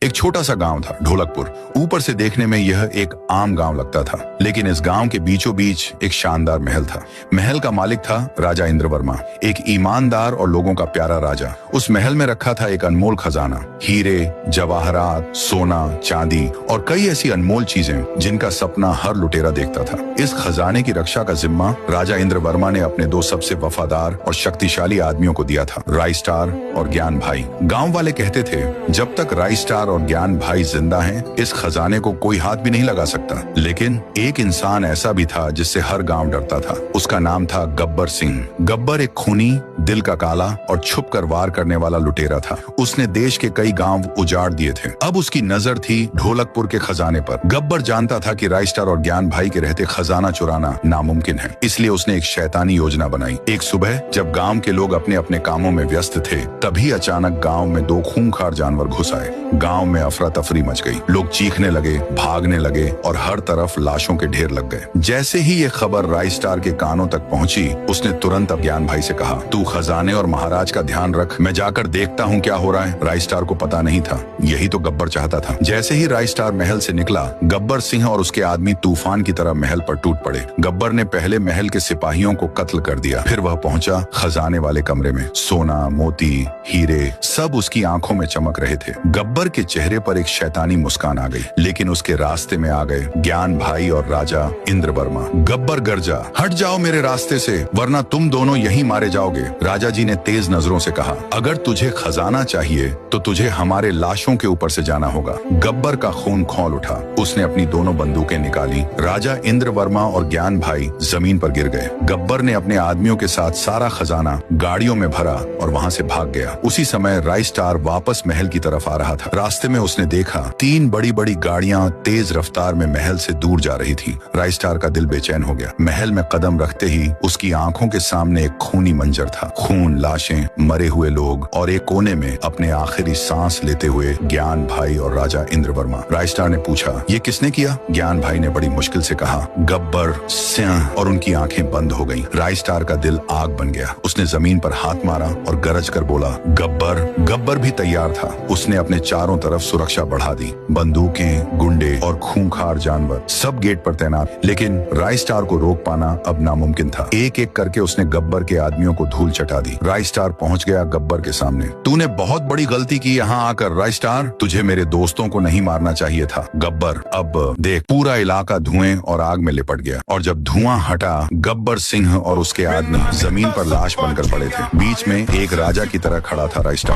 एक छोटा सा गांव था ढोलकपुर। ऊपर से देखने में यह एक आम गांव लगता था, लेकिन इस गांव के बीचों बीच एक शानदार महल था। महल का मालिक था राजा इंद्रवर्मा, एक ईमानदार और लोगों का प्यारा राजा। उस महल में रखा था एक अनमोल खजाना, हीरे, जवाहरात, सोना, चांदी और कई ऐसी अनमोल चीजें जिनका सपना हर लुटेरा देखता था। इस खजाने की रक्षा का जिम्मा राजा इंद्रवर्मा ने अपने दो सबसे वफादार और शक्तिशाली आदमियों को दिया था, राइस्टार और ज्ञान भाई। गाँव वाले कहते थे, जब तक राइस्टार और ज्ञान भाई जिंदा हैं, इस खजाने को कोई हाथ भी नहीं लगा सकता। लेकिन एक इंसान ऐसा भी था जिससे हर गांव डरता था। उसका नाम था गब्बर सिंह। गब्बर एक खूनी, दिल का काला और छुप कर वार करने वाला लुटेरा था। उसने देश के कई गांव उजाड़ दिए थे। अब उसकी नजर थी ढोलकपुर के खजाने पर। गब्बर जानता था कि राइस्टार और ज्ञान भाई के रहते खजाना चुराना नामुमकिन है, इसलिए उसने एक शैतानी योजना बनाई। एक सुबह जब गांव के लोग अपने अपने कामों में व्यस्त थे, तभी अचानक गांव में दो खूंखार जानवर घुस आए। गांव में अफरा तफरी मच गई। लोग चीखने लगे, भागने लगे और हर तरफ लाशों के ढेर लग गए। जैसे ही ये खबर राइस्टार के कानों तक पहुंची, उसने तुरंत अब ज्ञान भाई से कहा, तू खजाने और महाराज का ध्यान रख, मैं जाकर देखता हूँ क्या हो रहा है। राइस्टार को पता नहीं था, यही तो गब्बर चाहता था। जैसे ही राइस्टार महल से निकला, गब्बर सिंह और उसके आदमी तूफान की तरह महल पर टूट पड़े। गब्बर ने पहले महल के सिपाहियों को कत्ल कर दिया, फिर वह पहुंचा खजाने वाले कमरे में। सोना, मोती, हीरे सब उसकी आंखों में चमक रहे थे। गब्बर के चेहरे पर एक शैतानी मुस्कान आ गई, लेकिन उसके रास्ते में आ गए ज्ञान भाई और राजा इंद्रवर्मा। गब्बर गरजा, हट जाओ मेरे रास्ते से, वरना तुम दोनों यहीं मारे जाओगे। राजा जी ने तेज नजरों से कहा, अगर तुझे खजाना चाहिए तो तुझे हमारे लाशों के ऊपर से जाना होगा। गब्बर का खून खौल उठा। उसने अपनी दोनों बंदूकें निकाली। राजा इंद्रवर्मा और ज्ञान भाई जमीन पर गिर गए। गब्बर ने अपने आदमियों के साथ सारा खजाना गाड़ियों में भरा और वहां से भाग गया। उसी समय राइस्टार वापस महल की तरफ आ रहा था। रास्ते में उसने देखा तीन बड़ी बड़ी गाड़ियां तेज रफ्तार में महल से दूर जा रही थी। राइस्टार का दिल बेचैन हो गया। महल में कदम रखते ही उसकी आंखों के सामने एक खूनी मंजर था। खून, लाशें, मरे हुए लोग और एक कोने में अपने आखिरी सांस लेते हुए ज्ञान भाई और राजा इंद्रवर्मा। राइस्टार ने पूछा, ये किसने किया? ज्ञान भाई ने बड़ी मुश्किल से कहा, गब्बर सिंह। और उनकी आंखें बंद हो गईं। राइस्टार का दिल आग बन गया। उसने जमीन पर हाथ मारा और गरज कर बोला, गब्बर। गब्बर भी तैयार था। उसने अपने चारों तरफ सुरक्षा बढ़ा दी। बंदूकें, गुंडे और खूंखार जानवर सब गेट पर तैनात। लेकिन राइस्टार को रोक पाना अब नामुमकिन था। एक एक करके उसने गब्बर के आदमियों को धूल चटा दी। राइस्टार पहुंच गया गब्बर के सामने। तूने बहुत बड़ी गलती की यहाँ आकर राइस्टार। तुझे मेरे दोस्तों को नहीं मारना चाहिए था। गब्बर, अब देख, पूरा इलाका धुएं और आग में लिपट गया। और जब धुआं हटा, गब्बर सिंह और उसके आदमी जमीन पर लाश बनकर पड़े थे। बीच में एक राजा की तरह खड़ा था राइस्टार।